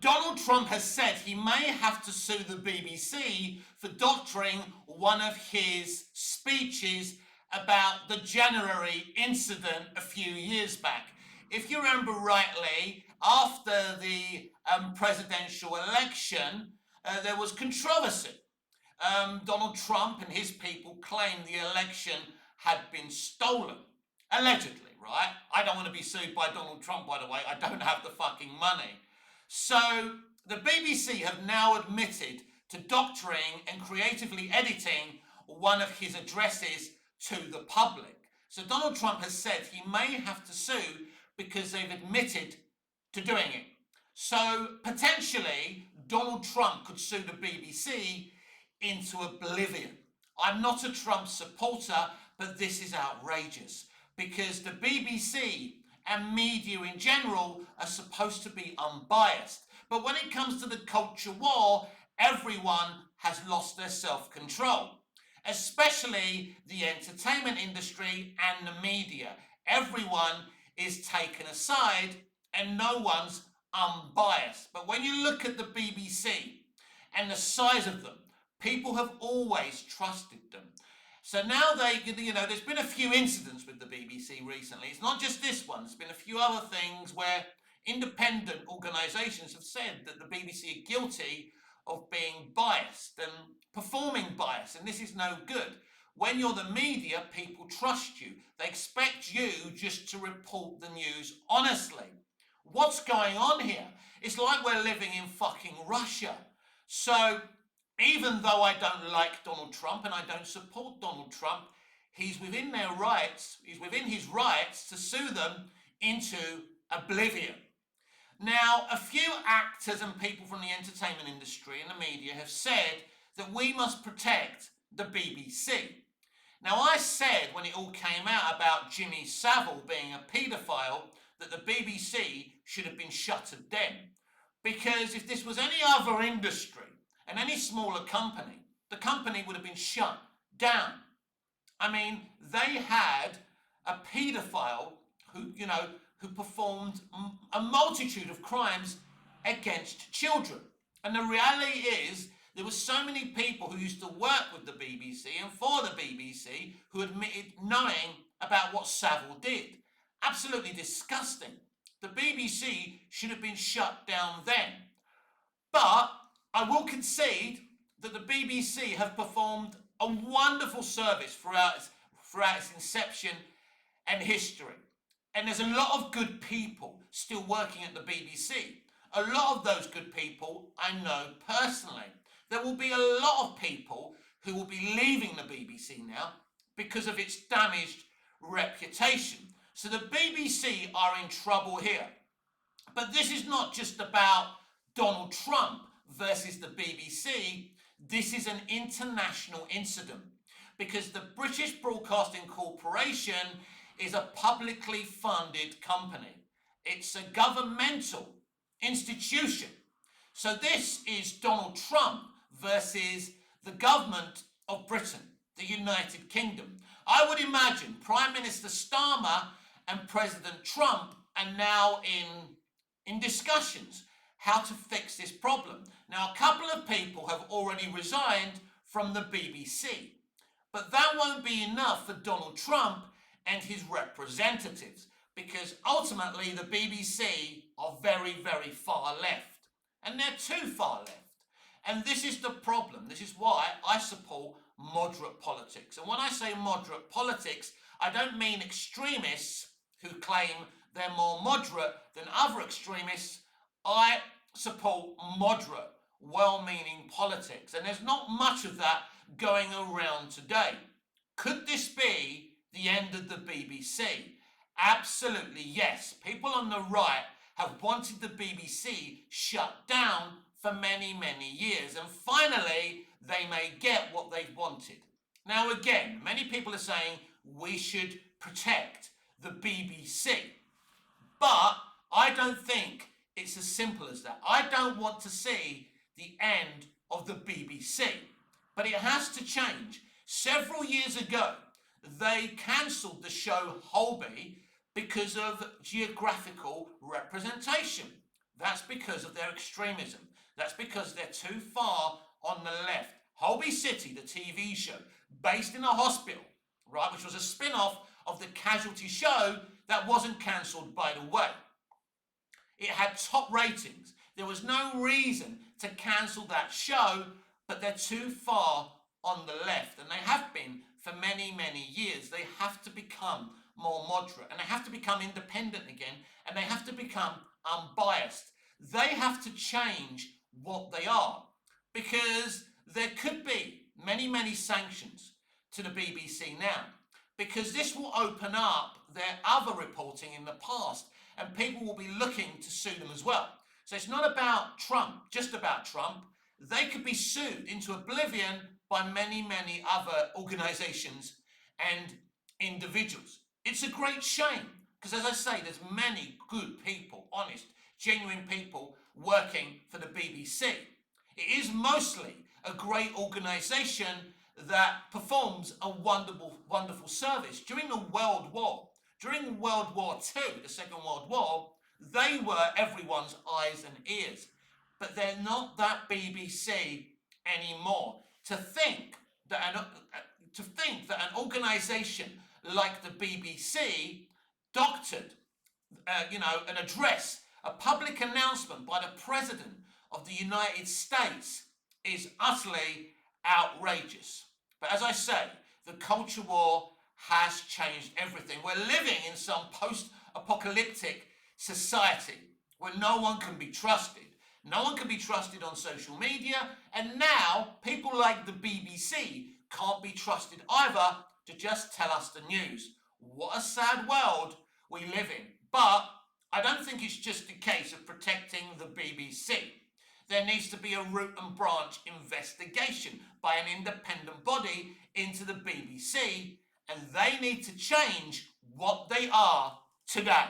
Donald Trump has said he may have to sue the BBC for doctoring one of his speeches about the January incident a few years back. If you remember rightly, after the presidential election, there was controversy. Donald Trump and his people claimed the election had been stolen. Allegedly, right? I don't want to be sued by Donald Trump, by the way. I don't have the fucking money. So the BBC have now admitted to doctoring and creatively editing one of his addresses to the public. So Donald Trump has said he may have to sue because they've admitted to doing it. So potentially Donald Trump could sue the BBC into oblivion. I'm not a Trump supporter, but this is outrageous because the BBC and media in general are supposed to be unbiased. But when it comes to the culture war, everyone has lost their self-control, especially the entertainment industry and the media. Everyone is taken aside and no one's unbiased. But when you look at the BBC and the size of them, people have always trusted them. So now there's been a few incidents with the BBC recently. It's not just this one. There's been a few other things where independent organisations have said that the BBC are guilty of being biased and performing bias, and this is no good. When you're the media, people trust you. They expect you just to report the news honestly. What's going on here? It's like we're living in fucking Russia. So even though I don't like Donald Trump and I don't support Donald Trump, he's within their rights, he's within his rights to sue them into oblivion. Now, a few actors and people from the entertainment industry and the media have said that we must protect the BBC. Now, I said when it all came out about Jimmy Savile being a paedophile that the BBC should have been shuttered then. Because if this was any other industry and any smaller company, the company would have been shut down. I mean, they had a paedophile who performed a multitude of crimes against children. And the reality is, there were so many people who used to work with the BBC and for the BBC who admitted knowing about what Savile did. Absolutely disgusting. The BBC should have been shut down then. But I will concede that the BBC have performed a wonderful service throughout its inception and history. And there's a lot of good people still working at the BBC. A lot of those good people I know personally. There will be a lot of people who will be leaving the BBC now because of its damaged reputation. So the BBC are in trouble here. But this is not just about Donald Trump versus the BBC. This is an international incident because the British Broadcasting Corporation is a publicly funded company. It's a governmental institution. So this is Donald Trump versus the government of Britain, the United Kingdom. I would imagine Prime Minister Starmer and President Trump are now in discussions how to fix this problem. Now, a couple of people have already resigned from the BBC, but that won't be enough for Donald Trump and his representatives, because ultimately the BBC are very, very far left, and they're too far left. And this is the problem. This is why I support moderate politics. And when I say moderate politics, I don't mean extremists who claim they're more moderate than other extremists. I support moderate, well-meaning politics. And there's not much of that going around today. Could this be the end of the BBC? Absolutely yes. People on the right have wanted the BBC shut down for many, many years. And finally, they may get what they've wanted. Now again, many people are saying we should protect the BBC. But I don't think it's as simple as that. I don't want to see the end of the BBC. But it has to change. Several years ago, they cancelled the show Holby because of geographical representation. That's because of their extremism. That's because they're too far on the left. Holby City, the TV show, based in a hospital, right, which was a spin off of the Casualty show that wasn't cancelled, by the way. It had top ratings. There was no reason to cancel that show, but they're too far on the left, and they have been for many, many years. They have to become more moderate, and they have to become independent again, and they have to become unbiased. They have to change what they are, because there could be many, many sanctions to the BBC now, because this will open up their other reporting in the past, and people will be looking to sue them as well. So it's not about Trump, just about Trump. They could be sued into oblivion by many, many other organizations and individuals. It's a great shame, because as I say, there's many good people, honest, genuine people working for the BBC. It is mostly a great organization that performs a wonderful, wonderful service. During the World War, during World War II, the Second World War, they were everyone's eyes and ears. But they're not that BBC anymore. To think that an organization like the BBC doctored, an address, a public announcement by the President of the United States is utterly outrageous. But as I say, the culture war has changed everything. We're living in some post-apocalyptic society where no one can be trusted. No one can be trusted on social media, and now people like the BBC can't be trusted either to just tell us the news. What a sad world we live in. But I don't think it's just a case of protecting the BBC. There needs to be a root and branch investigation by an independent body into the BBC, and they need to change what they are today.